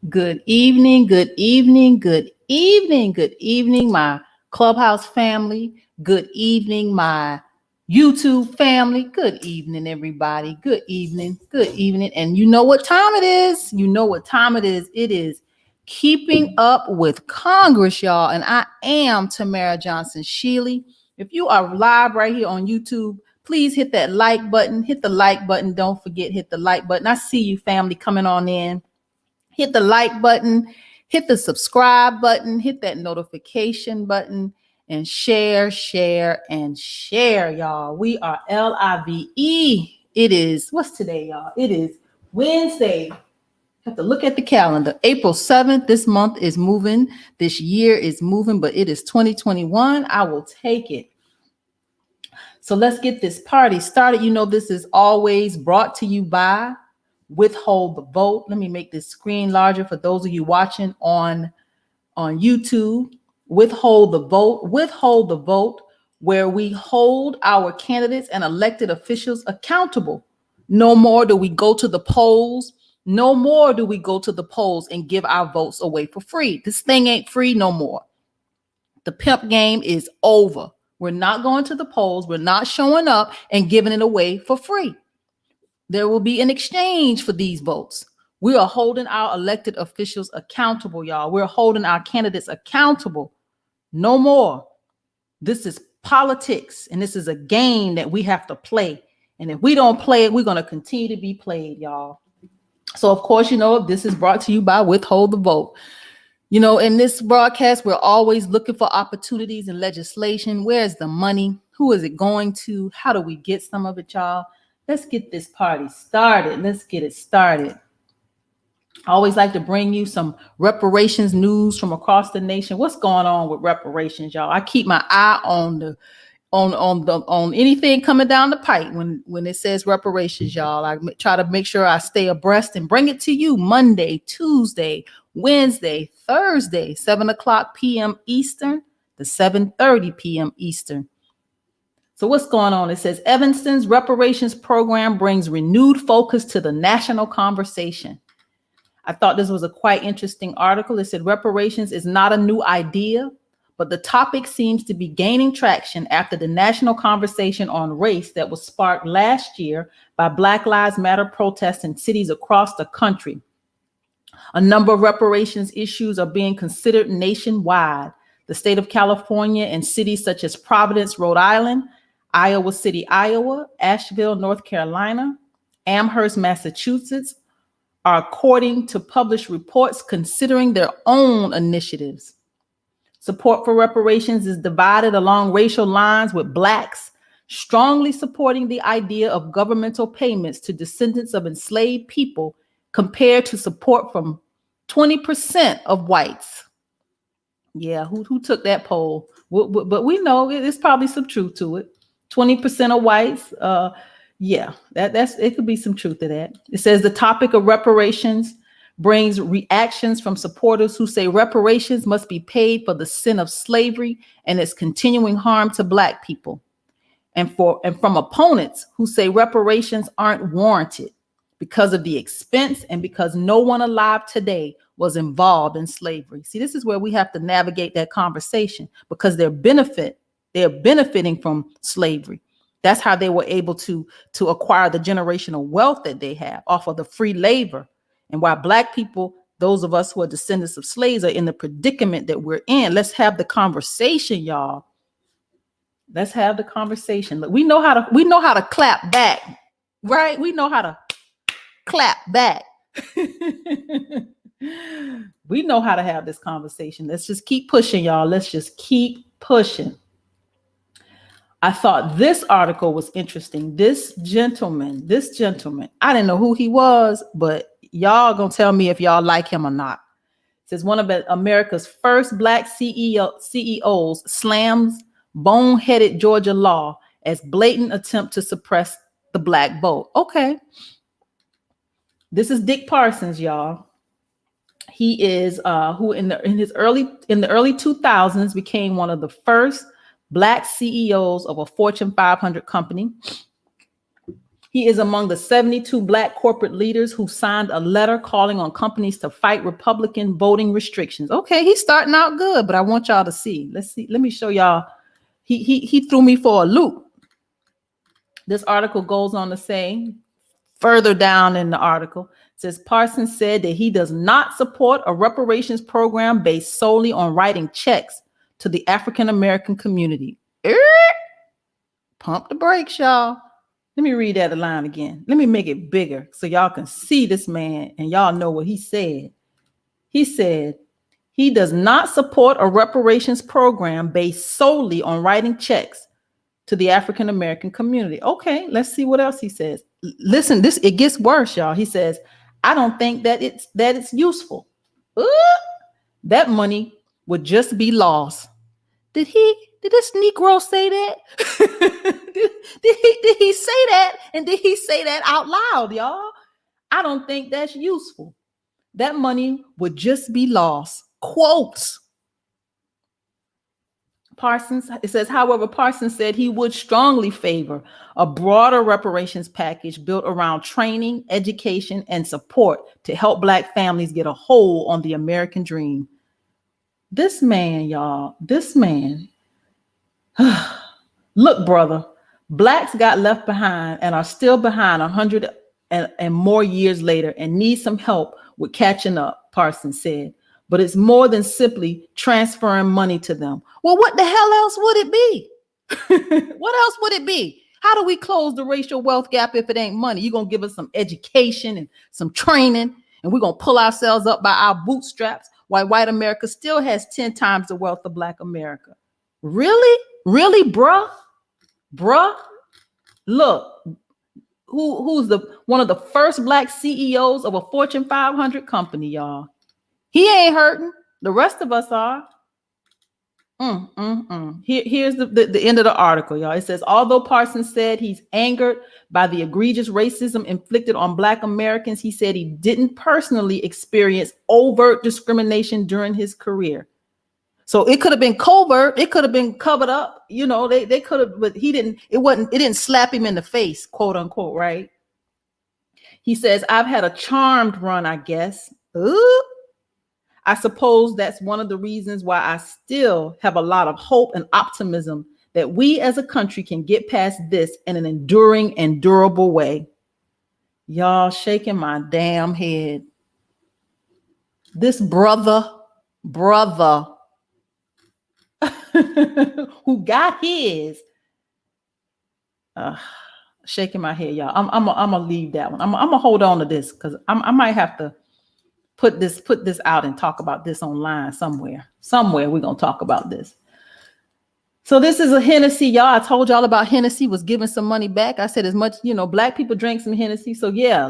Good evening, good evening, good evening, good evening, my Clubhouse family. Good evening, my YouTube family. Good evening, everybody. Good evening, good evening. And you know what time it is? You know what time it is. It is Keeping Up with Congress, y'all. And I am Tamara Johnson Shealy. If you are live right here on YouTube, please hit that like button. Hit the like button. Don't forget, hit the like button. I see you, family, coming on in. Hit the like button, hit the subscribe button, hit that notification button, and share, y'all. We are LIVE. It is, what's today, y'all? It is Wednesday. Have to look at the calendar. April 7th. This month is moving. This year is moving, but it is 2021. I will take it. So let's get this party started. You know, this is always brought to you by Withhold the Vote. Let me make this screen larger for those of you watching on YouTube. Withhold the Vote. Withhold the Vote, where we hold our candidates and elected officials accountable. No more do we go to the polls. No more do we go to the polls and give our votes away for free. This thing ain't free no more. The pimp game is over. We're not going to the polls. We're not showing up and giving it away for free. There will be an exchange for these votes. We are holding our elected officials accountable, y'all. We're holding our candidates accountable. No more. This is politics, and this is a game that we have to play. And if we don't play it, we're going to continue to be played, y'all. So, of course, you know, this is brought to you by Withhold the Vote. You know, in this broadcast, we're always looking for opportunities in legislation. Where's the money? Who is it going to? How do we get some of it, y'all? Let's get this party started. Let's get it started. I always like to bring you some reparations news from across the nation. What's going on with reparations, y'all? I keep my eye on anything coming down the pipe when it says reparations, y'all. I try to make sure I stay abreast and bring it to you Monday, Tuesday, Wednesday, Thursday, 7:00 p.m. Eastern to 7:30 p.m. Eastern. So what's going on? It says Evanston's reparations program brings renewed focus to the national conversation. I thought this was a quite interesting article. It said reparations is not a new idea, but the topic seems to be gaining traction after the national conversation on race that was sparked last year by Black Lives Matter protests in cities across the country. A number of reparations issues are being considered nationwide. The state of California and cities such as Providence, Rhode Island, Iowa City, Iowa, Asheville, North Carolina, Amherst, Massachusetts, are, according to published reports, considering their own initiatives. Support for reparations is divided along racial lines, with Blacks strongly supporting the idea of governmental payments to descendants of enslaved people, compared to support from 20% of whites. Yeah, who took that poll? But we know there's probably some truth to it. 20% of whites. Yeah, that's it could be some truth to that. It says the topic of reparations brings reactions from supporters who say reparations must be paid for the sin of slavery and its continuing harm to Black people. And from opponents who say reparations aren't warranted because of the expense and because no one alive today was involved in slavery. See, this is where we have to navigate that conversation, because their benefit They're benefiting from slavery. That's how they were able to acquire the generational wealth that they have off of the free labor. And while Black people, those of us who are descendants of slaves, are in the predicament that we're in, let's have the conversation, y'all. Let's have the conversation. Look, we know how to clap back, right? We know how to clap back. We know how to have this conversation. Let's just keep pushing, y'all. Let's just keep pushing. I thought this article was interesting. This gentleman, I didn't know who he was, but y'all gonna tell me if y'all like him or not. It says one of America's first Black CEOs slams boneheaded Georgia law as blatant attempt to suppress the Black vote. Okay. This is Dick Parsons, y'all. He is who in the early 2000s became one of the first Black CEOs of a Fortune 500 company. He is among the 72 Black corporate leaders who signed a letter calling on companies to fight Republican voting restrictions. Okay, he's starting out good, but I want y'all to see. Let's see. Let me show y'all. He threw me for a loop. This article goes on to say, further down in the article, it says Parsons said that he does not support a reparations program based solely on writing checks to the African American community. Pump the brakes, y'all. Let me read that line again. Let me make it bigger so y'all can see this man and y'all know what he said. He said he does not support a reparations program based solely on writing checks to the African American community. Okay, let's see what else he says. Listen, it gets worse, y'all. He says, I don't think that it's useful. That money would just be lost. Did this Negro say that? did he say that? And did he say that out loud, y'all? I don't think that's useful. That money would just be lost. Quotes. Parsons, it says, however, Parsons said he would strongly favor a broader reparations package built around training, education, and support to help Black families get a hold on the American dream. This man, y'all, this man. Look, brother, Blacks got left behind and are still behind 100 and more years later and need some help with catching up, Parsons said. But it's more than simply transferring money to them. Well, what the hell else would it be? What else would it be? How do we close the racial wealth gap if it ain't money? You're going to give us some education and some training, and we're going to pull ourselves up by our bootstraps while white America still has 10 times the wealth of Black America. Really? Really, bruh? Look, who's one of the first Black CEOs of a Fortune 500 company, y'all? He ain't hurting. The rest of us are. Here's the end of the article, y'all. It says, although Parsons said he's angered by the egregious racism inflicted on Black Americans, he said he didn't personally experience overt discrimination during his career. So it could have been covert. It could have been covered up. You know, they could have, but he didn't. It didn't slap him in the face, quote unquote, right? He says, I've had a charmed run, I guess. Ooh. I suppose that's one of the reasons why I still have a lot of hope and optimism that we as a country can get past this in an enduring and durable way. Y'all shaking my damn head. This brother who got his, shaking my head, y'all. I'm gonna leave that one. I'm gonna hold on to this because I might have to put this out and talk about this online somewhere. We're gonna talk about this. So this is a Hennessy, y'all. I told y'all about Hennessy was giving some money back. I said as much, Black people drink some Hennessy. So yeah,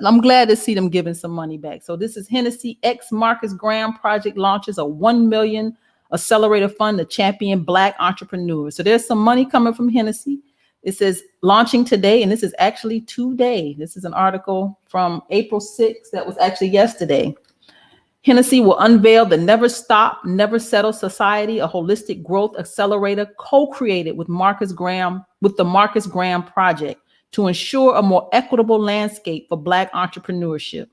I'm glad to see them giving some money back. So this is Hennessy X Marcus Graham project launches a $1 million accelerator fund to champion Black entrepreneurs. So there's some money coming from Hennessy. It says launching today, and this is actually today. This is an article from April 6th. That was actually yesterday. Hennessy will unveil the Never Stop, Never Settle Society, a holistic growth accelerator co-created with the Marcus Graham Project to ensure a more equitable landscape for Black entrepreneurship.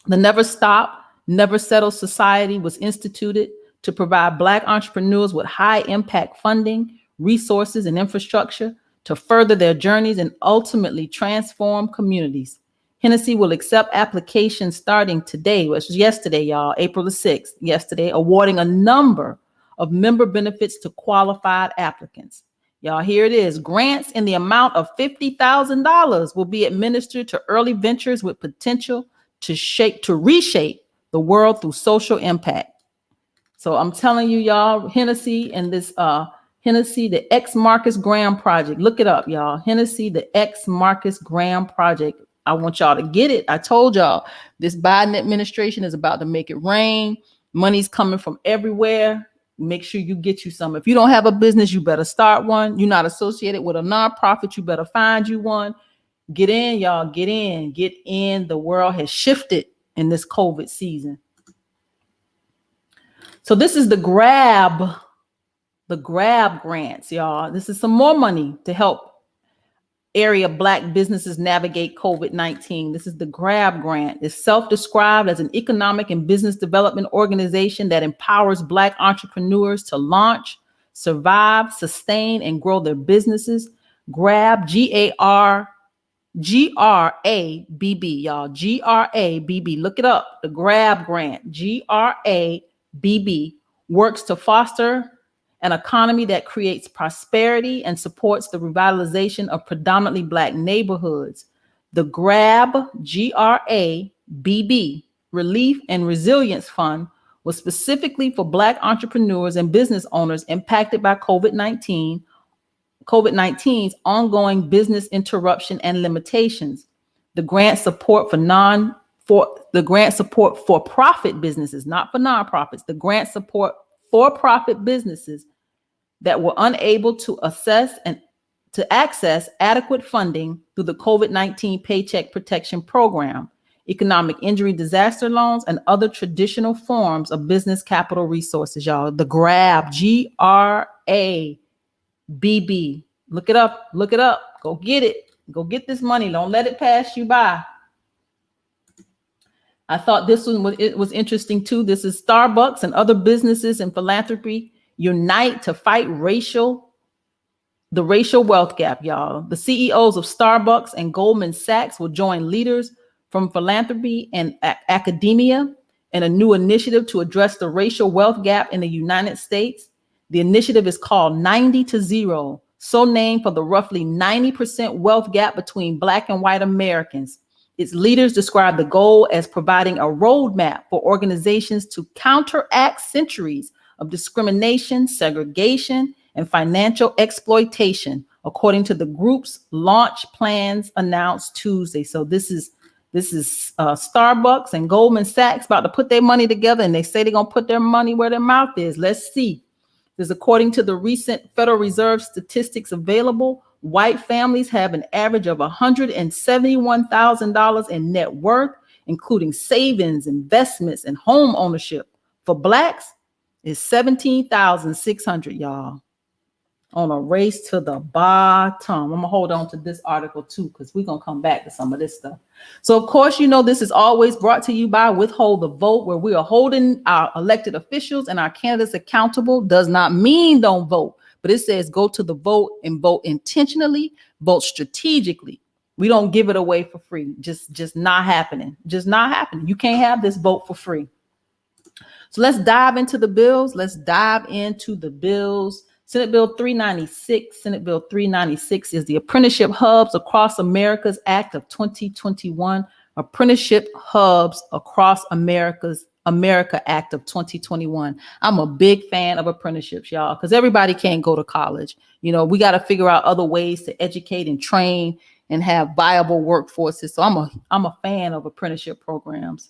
The Never Stop, Never Settle Society was instituted to provide Black entrepreneurs with high impact funding, resources, and infrastructure to further their journeys and ultimately transform communities. Hennessy will accept applications starting today, which was yesterday, y'all, April the 6th, yesterday, awarding a number of member benefits to qualified applicants. Y'all, here it is. Grants in the amount of $50,000 will be administered to early ventures with potential to reshape the world through social impact. So I'm telling you, y'all, Hennessy and this Hennessy, the X Marcus Graham Project. Look it up, y'all. Hennessy, the X Marcus Graham Project. I want y'all to get it. I told y'all this Biden administration is about to make it rain. Money's coming from everywhere. Make sure you get you some. If you don't have a business, you better start one. You're not associated with a nonprofit, you better find you one. Get in, y'all. Get in. Get in. The world has shifted in this COVID season. So this is the grab grants, y'all. This is some more money to help area Black businesses navigate COVID-19. This is the grab grant. It's self-described as an economic and business development organization that empowers Black entrepreneurs to launch, survive, sustain, and grow their businesses. Grab, G-R-A-B-B, y'all. G-R-A-B-B. Look it up. The grab grant, G-R-A-B-B, works to foster an economy that creates prosperity and supports the revitalization of predominantly Black neighborhoods. The GRAB, G-R-A-B-B, Relief and Resilience Fund was specifically for Black entrepreneurs and business owners impacted by COVID-19's ongoing business interruption and limitations. The grant support for profit businesses, not for nonprofits. The grant support for profit businesses that were unable to access adequate funding through the COVID-19 Paycheck Protection Program, economic injury disaster loans, and other traditional forms of business capital resources, y'all. The GRAB, G-R-A-B-B. Look it up. Look it up. Go get it. Go get this money. Don't let it pass you by. I thought this one was interesting too. This is Starbucks and other businesses and philanthropy unite to fight the racial wealth gap, y'all. The CEOs of Starbucks and Goldman Sachs will join leaders from philanthropy and academia in a new initiative to address the racial wealth gap in the United States. The initiative is called 90 to 0, so named for the roughly 90% wealth gap between Black and white Americans. Its leaders describe the goal as providing a roadmap for organizations to counteract centuries of discrimination, segregation, and financial exploitation, according to the group's launch plans announced Tuesday. So this is Starbucks and Goldman Sachs about to put their money together, and they say they're gonna put their money where their mouth is. Let's see. This, according to the recent Federal Reserve statistics available, white families have an average of $171,000 in net worth, including savings, investments, and home ownership. For Blacks, it's $17,600, y'all. On a race to the bottom. I'm gonna hold on to this article too, because we're gonna come back to some of this stuff. So of course, you know, this is always brought to you by Withhold the Vote, where we are holding our elected officials and our candidates accountable. Does not mean don't vote, but it says go to the vote and vote intentionally, vote strategically. We don't give it away for free. Just not happening. Just not happening. You can't have this vote for free. So let's dive into the bills. Senate Bill 396. Senate Bill 396 is the Apprenticeship Hubs Across America's Act of 2021. Apprenticeship Hubs Across America Act of 2021. I'm a big fan of apprenticeships, y'all, because everybody can't go to college. You know, we got to figure out other ways to educate and train and have viable workforces. So I'm a fan of apprenticeship programs.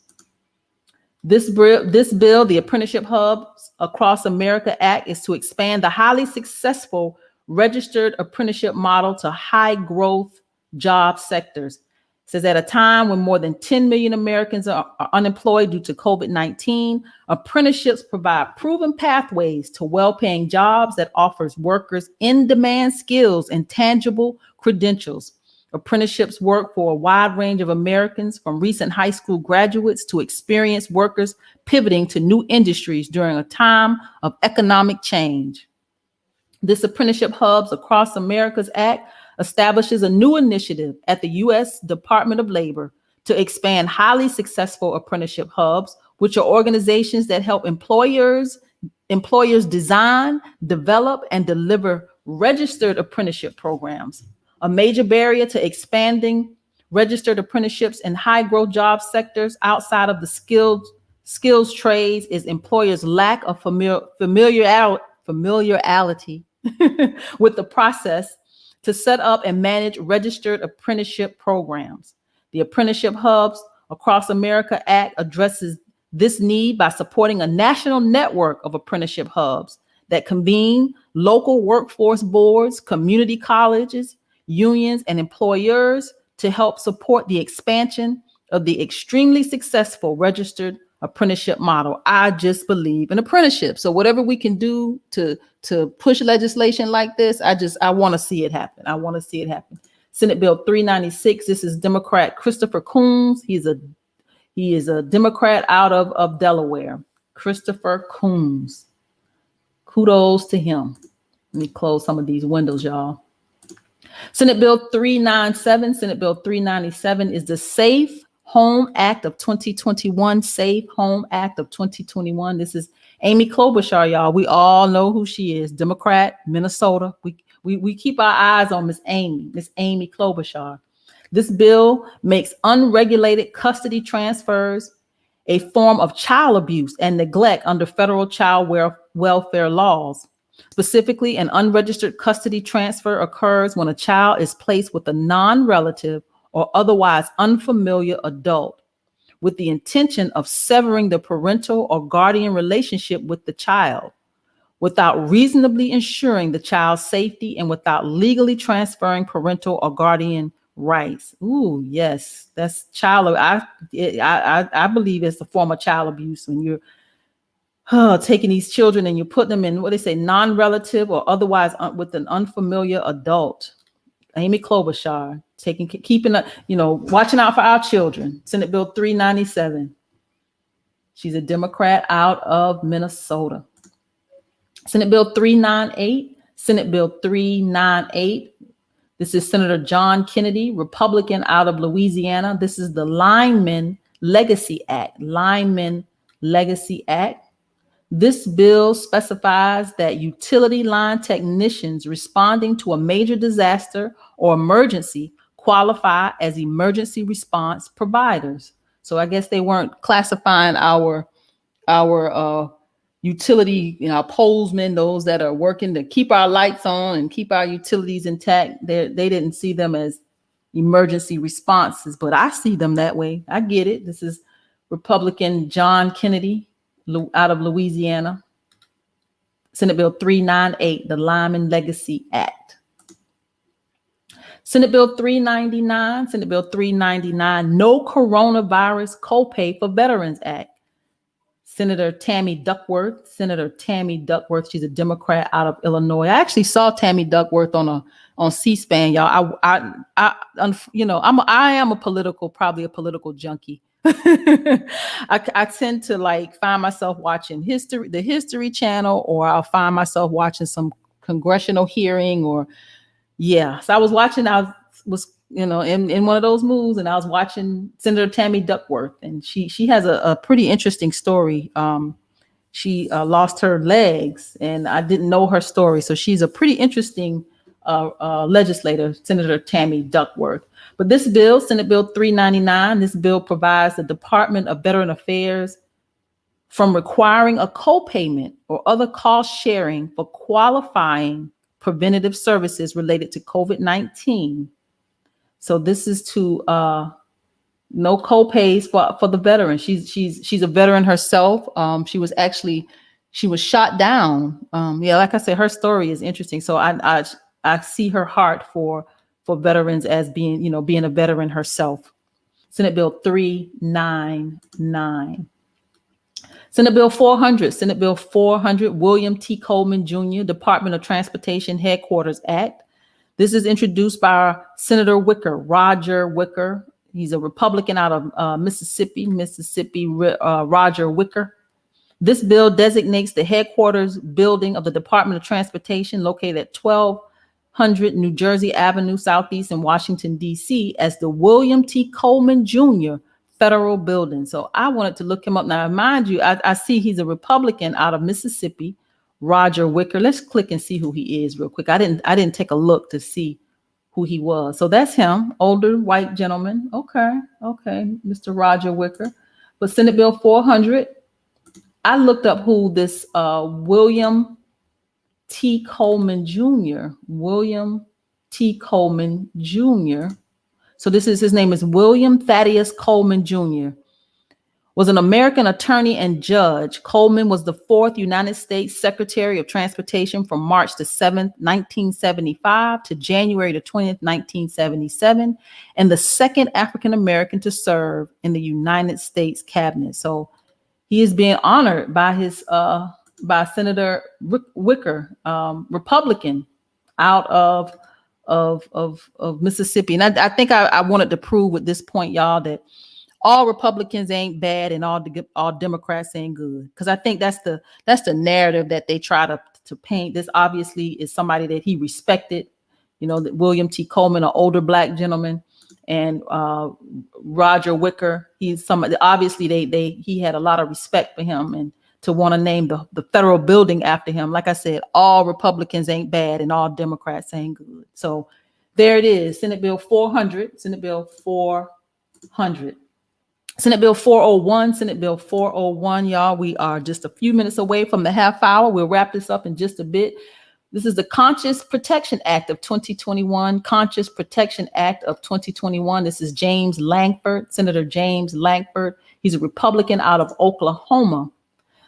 This bill, the Apprenticeship Hubs Across America Act, is to expand the highly successful registered apprenticeship model to high growth job sectors. It says at a time when more than 10 million Americans are unemployed due to COVID-19, apprenticeships provide proven pathways to well-paying jobs that offers workers in-demand skills and tangible credentials. Apprenticeships work for a wide range of Americans, from recent high school graduates to experienced workers pivoting to new industries during a time of economic change. This Apprenticeship Hubs Across America's Act establishes a new initiative at the U.S. Department of Labor to expand highly successful apprenticeship hubs, which are organizations that help employers design, develop, and deliver registered apprenticeship programs. A major barrier to expanding registered apprenticeships in high growth job sectors outside of the skills trades is employers' lack of familiarity with the process to set up and manage registered apprenticeship programs. The Apprenticeship Hubs Across America Act addresses this need by supporting a national network of apprenticeship hubs that convene local workforce boards, community colleges, unions, and employers to help support the expansion of the extremely successful registered apprenticeship model. I just believe in apprenticeship. So whatever we can do to push legislation like this, I want to see it happen. I want to see it happen. Senate Bill 396. This is Democrat Christopher Coons. He is a Democrat out of Delaware. Christopher Coons. Kudos to him. Let me close some of these windows, y'all. Senate Bill 397. Senate Bill 397 is the Safe Home Act of 2021. Safe Home Act of 2021. This is Amy Klobuchar, y'all. We all know who she is. Democrat, Minnesota. We keep our eyes on Miss Amy Klobuchar. This bill makes unregulated custody transfers a form of child abuse and neglect under federal child welfare laws. Specifically, an unregistered custody transfer occurs when a child is placed with a non-relative or otherwise unfamiliar adult with the intention of severing the parental or guardian relationship with the child, without reasonably ensuring the child's safety and without legally transferring parental or guardian rights. Ooh, yes, that's child. I believe it's a form of child abuse when you're taking these children and you put them in what they say non-relative or otherwise with an unfamiliar adult. Amy Klobuchar watching out for our children. Senate Bill 397. She's a Democrat out of Minnesota. Senate Bill 398. Senate Bill 398. This is Senator John Kennedy, Republican out of Louisiana. This is the Lineman Legacy Act. Lineman Legacy Act. This bill specifies that utility line technicians responding to a major disaster or emergency qualify as emergency response providers. So I guess they weren't classifying our utility, polesmen, those that are working to keep our lights on and keep our utilities intact. They didn't see them as emergency responses, but I see them that way. I get it. This is Republican John Kennedy out of Louisiana. Senate Bill 398, the Lyman Legacy Act. Senate Bill 399, Senate Bill 399, No Coronavirus Copay for Veterans Act. Senator Tammy Duckworth, she's a Democrat out of Illinois. I actually saw Tammy Duckworth on C-SPAN, y'all. I am probably a political junkie. I tend to find myself watching the History Channel, or I'll find myself watching some congressional hearing, So I was watching. I was in one of those moves, and I was watching Senator Tammy Duckworth, and she has a pretty interesting story. She lost her legs, and I didn't know her story, so she's a pretty interesting legislator, Senator Tammy Duckworth. But this bill, Senate Bill 399, this bill provides the Department of Veteran Affairs from requiring a copayment or other cost sharing for qualifying preventative services related to COVID-19. So this is to no copays for the veteran. She's a veteran herself. She was shot down. Like I said, her story is interesting. So I see her heart for veterans as being a veteran herself. Senate Bill 399. Senate Bill 400, William T. Coleman Jr., Department of Transportation Headquarters Act. This is introduced by Senator Wicker, Roger Wicker. He's a Republican out of Mississippi, Roger Wicker. This bill designates the headquarters building of the Department of Transportation located at 1200 New Jersey Avenue Southeast in Washington, D.C. as the William T. Coleman Jr. Federal Building. So I wanted to look him up. Now, mind you, I see he's a Republican out of Mississippi, Roger Wicker. Let's click and see who he is real quick. I didn't take a look to see who he was. So that's him, older white gentleman. Okay, Mr. Roger Wicker. But Senate Bill 400, I looked up who this William T. Coleman Jr. William T. Coleman Jr. So his name is William Thaddeus Coleman Jr. Was an American attorney and judge. Coleman was the 4th United States Secretary of Transportation from March the 7th, 1975 to January the 20th, 1977, and the 2nd African American to serve in the United States cabinet. So he is being honored by by Senator Wicker, Republican out of Mississippi. And I think I wanted to prove with this point, y'all, that all Republicans ain't bad and all Democrats ain't good. Because I think that's the narrative that they try to paint. This obviously is somebody that he respected, that William T. Coleman, an older black gentleman, and Roger Wicker. He's somebody, obviously he had a lot of respect for him, and to want to name the federal building after him. Like I said, all Republicans ain't bad and all Democrats ain't good. So there it is, Senate Bill 400, Senate Bill 400. Senate Bill 401, y'all. We are just a few minutes away from the half hour. We'll wrap this up in just a bit. This is the Conscious Protection Act of 2021. Conscious Protection Act of 2021. This is James Lankford, Senator James Lankford. He's a Republican out of Oklahoma.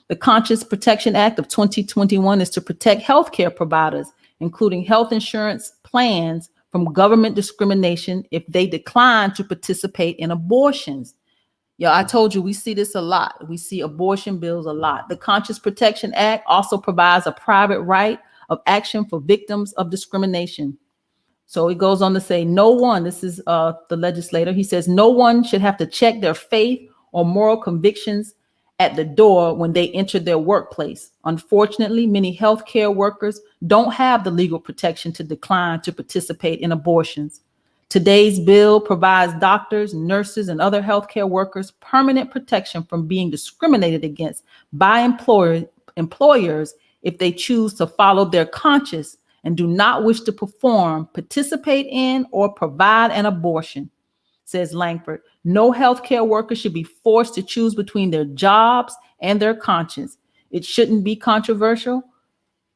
The Conscious Protection Act of 2021 is to protect healthcare providers, including health insurance plans, from government discrimination if they decline to participate in abortions. Yeah, I told you we see this a lot. We see abortion bills a lot. The Conscious Protection Act also provides a private right of action for victims of discrimination. So it goes on to say, no one, this is the legislator, he says, no one should have to check their faith or moral convictions at the door when they enter their workplace. Unfortunately, many healthcare workers don't have the legal protection to decline to participate in abortions. Today's bill provides doctors, nurses, and other healthcare workers permanent protection from being discriminated against by employers if they choose to follow their conscience and do not wish to perform, participate in, or provide an abortion. Says Lankford, no healthcare worker should be forced to choose between their jobs and their conscience. It shouldn't be controversial.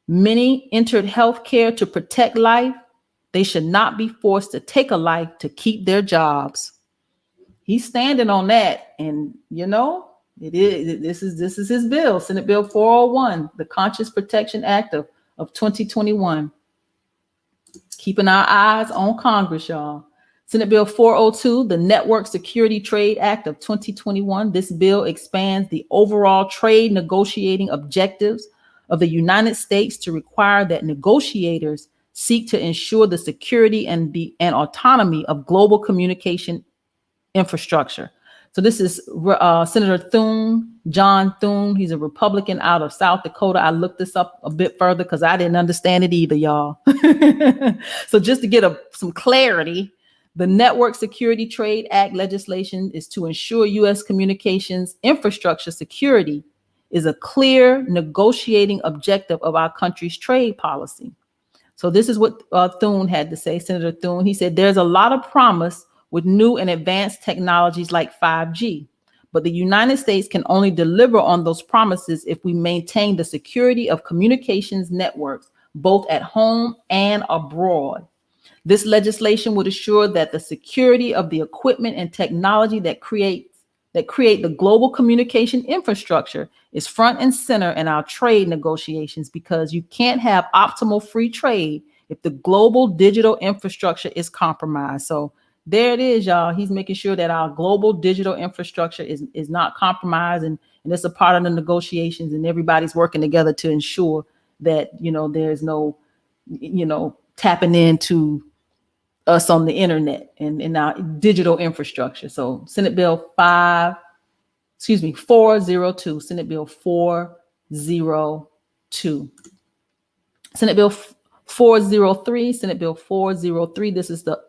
Many entered healthcare to protect life. They should not be forced to take a life to keep their jobs. He's standing on that. And this is his bill, Senate Bill 401, the Conscious Protection Act of 2021. Keeping our eyes on Congress, y'all. Senate Bill 402, the Network Security Trade Act of 2021. This bill expands the overall trade negotiating objectives of the United States to require that negotiators seek to ensure the security and autonomy of global communication infrastructure. So this is Senator Thune, John Thune. He's a Republican out of South Dakota. I looked this up a bit further because I didn't understand it either, y'all. So just to get some clarity, the Network Security Trade Act legislation is to ensure U.S. communications infrastructure security is a clear negotiating objective of our country's trade policy. So this is what Thune had to say, Senator Thune. He said, there's a lot of promise with new and advanced technologies like 5G, but the United States can only deliver on those promises if we maintain the security of communications networks, both at home and abroad. This legislation would assure that the security of the equipment and technology that create the global communication infrastructure is front and center in our trade negotiations, because you can't have optimal free trade if the global digital infrastructure is compromised. So there it is, y'all. He's making sure that our global digital infrastructure is not compromised, and it's a part of the negotiations, and everybody's working together to ensure that, there's no tapping into us on the internet and our digital infrastructure. So Senate Bill 402, Senate Bill 402. Senate Bill 403, Senate Bill 403. This is the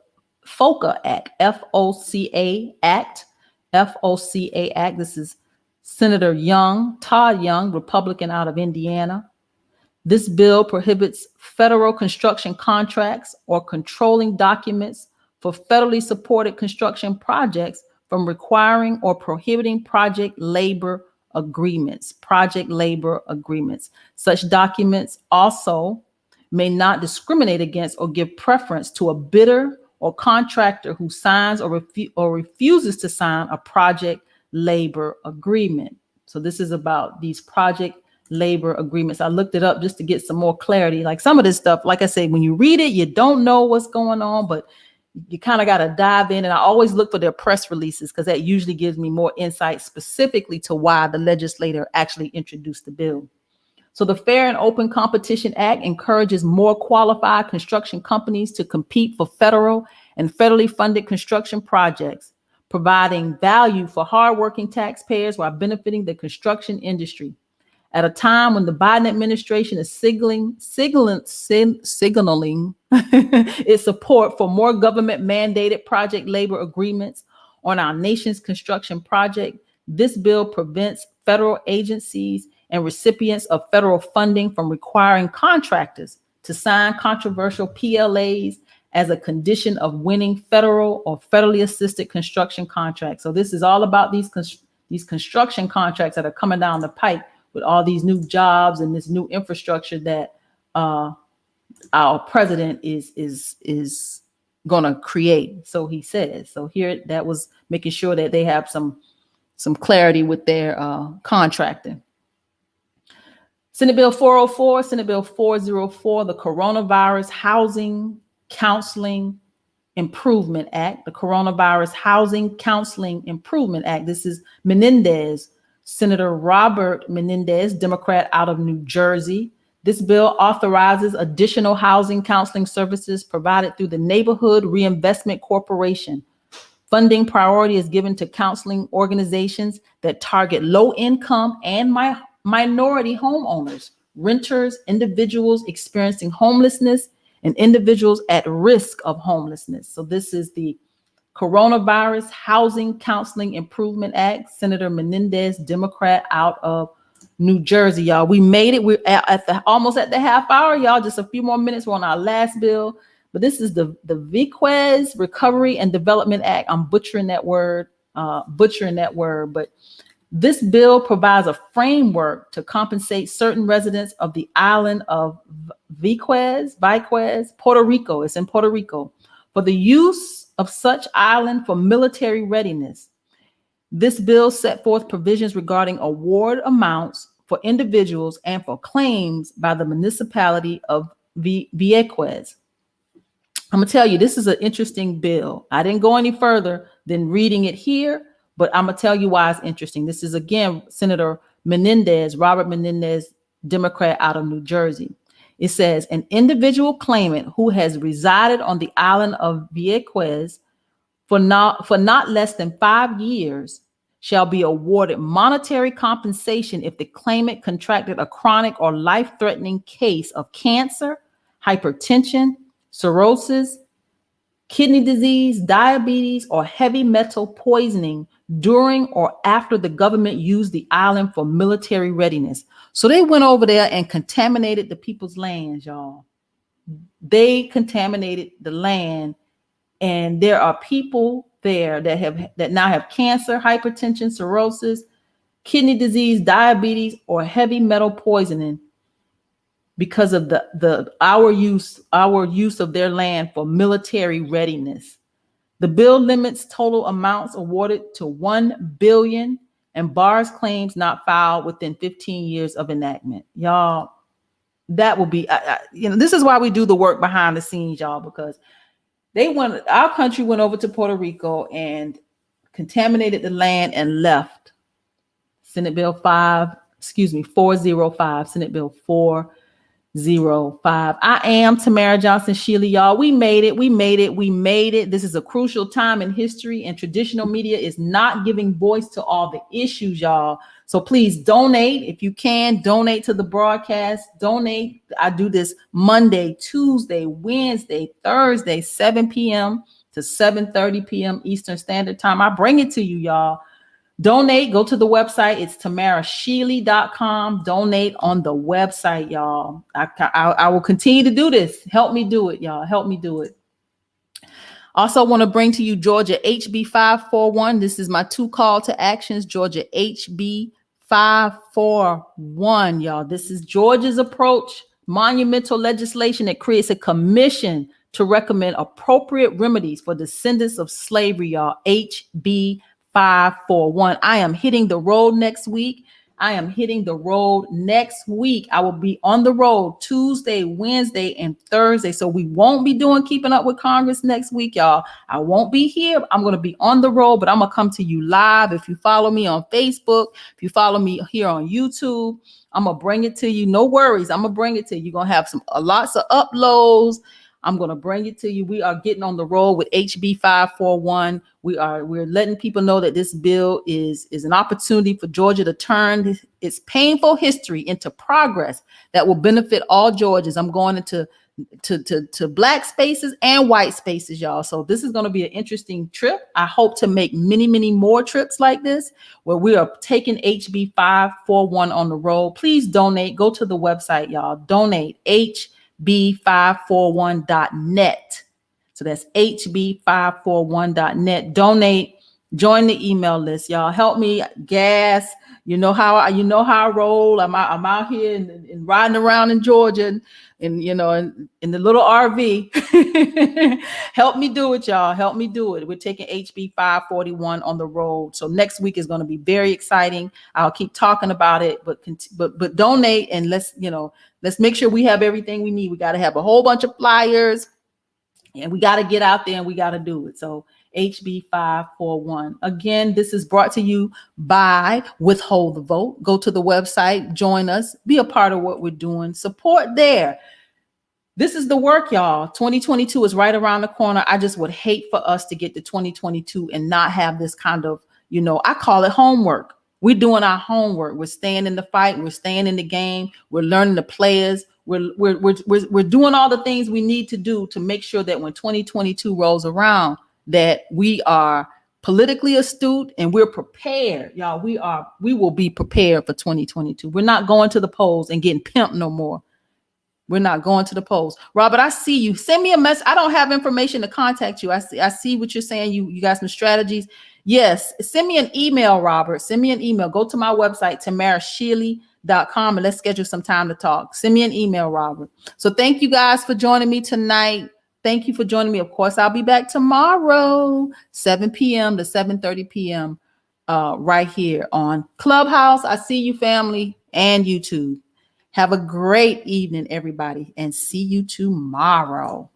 FOCA Act, FOCA Act, FOCA Act. This is Senator Todd Young, Republican out of Indiana. This bill prohibits federal construction contracts or controlling documents for federally supported construction projects from requiring or prohibiting project labor agreements. Such documents also may not discriminate against or give preference to a bidder or contractor who signs or refuses to sign a project labor agreement. So this is about these project labor agreements. I looked it up just to get some more clarity. Like some of this stuff, like I said, when you read it, you don't know what's going on, but you kind of got to dive in. And I always look for their press releases because that usually gives me more insight specifically to why the legislator actually introduced the bill. So the Fair and Open Competition Act encourages more qualified construction companies to compete for federal and federally funded construction projects, providing value for hardworking taxpayers while benefiting the construction industry. At a time when the Biden administration is signaling its support for more government-mandated project labor agreements on our nation's construction project, this bill prevents federal agencies and recipients of federal funding from requiring contractors to sign controversial PLAs as a condition of winning federal or federally assisted construction contracts. So this is all about these construction contracts that are coming down the pipe with all these new jobs and this new infrastructure that our president is going to create. So he says. So here, that was making sure that they have some clarity with their contracting. Senate Bill 404, Senate Bill 404, the Coronavirus Housing Counseling Improvement Act, the Coronavirus Housing Counseling Improvement Act. This is Menendez, Senator Robert Menendez, Democrat out of New Jersey. This bill authorizes additional housing counseling services provided through the Neighborhood Reinvestment Corporation. Funding priority is given to counseling organizations that target low-income and minority homeowners, renters, individuals experiencing homelessness, and individuals at risk of homelessness. So this is the Coronavirus Housing Counseling Improvement Act. Senator Menendez, Democrat out of New Jersey, y'all. We made it. We're almost at the half hour, y'all. Just a few more minutes. We're on our last bill. But this is the VQuez Recovery and Development Act. I'm butchering that word. But this bill provides a framework to compensate certain residents of the island of VQuez, Puerto Rico. It's in Puerto Rico for the use of such island for military readiness. This bill set forth provisions regarding award amounts for individuals and for claims by the municipality of Vieques. I'm gonna tell you, this is an interesting bill. I didn't go any further than reading it here, but I'm gonna tell you why it's interesting. This is, again, Senator Menendez, Robert Menendez, Democrat out of New Jersey. It says an individual claimant who has resided on the island of Vieques for not less than 5 years shall be awarded monetary compensation if the claimant contracted a chronic or life-threatening case of cancer, hypertension, cirrhosis, kidney disease, diabetes, or heavy metal poisoning during or after the government used the island for military readiness. So they went over there and contaminated the people's lands, y'all. They contaminated the land, and there are people there that now have cancer, hypertension, cirrhosis, kidney disease, diabetes, or heavy metal poisoning because of our use of their land for military readiness. The bill limits total amounts awarded to $1 billion and bars claims not filed within 15 years of enactment. Y'all, that will be, this is why we do the work behind the scenes, y'all, because our country went over to Puerto Rico and contaminated the land and left. Senate Bill 405, Senate Bill 405. I am Tamara Johnson Shealy, y'all. We made it. We made it. We made it. This is a crucial time in history, and traditional media is not giving voice to all the issues, y'all. So please donate. If you can, donate to the broadcast. Donate. I do this Monday, Tuesday, Wednesday, Thursday, 7 p.m. to 7:30 p.m. Eastern Standard Time. I bring it to you, y'all. Donate, go to the website. It's tamarashealy.com. Donate on the website, y'all. I will continue to do this. Help me do it, y'all. Help me do it. Also want to bring to you Georgia HB 541. This is my 2 call to actions, Georgia HB 541, y'all. This is Georgia's approach, monumental legislation that creates a commission to recommend appropriate remedies for descendants of slavery, y'all. HB 541. I am hitting the road next week. I will be on the road Tuesday, Wednesday, and Thursday. So we won't be doing Keeping Up with Congress next week, y'all. I won't be here. I'm going to be on the road, but I'm going to come to you live. If you follow me on Facebook, if you follow me here on YouTube, I'm going to bring it to you. No worries. I'm going to bring it to you. You're going to have lots of uploads. I'm going to bring it to you. We are getting on the road with HB 541. We're letting people know that this bill is an opportunity for Georgia to turn its painful history into progress that will benefit all Georgians. I'm going into to black spaces and white spaces, y'all. So this is going to be an interesting trip. I hope to make many, many more trips like this where we are taking HB 541 on the road. Please donate. Go to the website, y'all. Donate hb541.net. So that's hb541.net. Donate, join the email list, y'all. Help me gas. You know how I roll. I'm out here and riding around in Georgia and in the little RV. Help me do it, y'all. Help me do it. We're taking HB 541 on the road. So next week is going to be very exciting. I'll keep talking about it, but donate and let's make sure we have everything we need. We got to have a whole bunch of flyers and we got to get out there and we got to do it. So HB 541. Again, this is brought to you by Withhold the Vote. Go to the website, join us, be a part of what we're doing, support there. This is the work, y'all. 2022 is right around the corner. I just would hate for us to get to 2022 and not have this kind of, I call it homework. We're doing our homework. We're staying in the fight. We're staying in the game. We're learning the players. We're doing all the things we need to do to make sure that when 2022 rolls around, that we are politically astute and we're prepared, y'all. We will be prepared for 2022. We're not going to the polls and getting pimped no more. We're not going to the polls. Robert, I see you. Send me a message. I don't have information to contact you. I see what you're saying. You got some strategies. Yes. Send me an email, Robert. Send me an email. Go to my website, tamarashealy.com, and let's schedule some time to talk. Send me an email, Robert. So thank you guys for joining me tonight. Thank you for joining me. Of course, I'll be back tomorrow, 7 p.m. to 7:30 p.m. Right here on Clubhouse. I see you, family, and YouTube. Have a great evening, everybody, and see you tomorrow.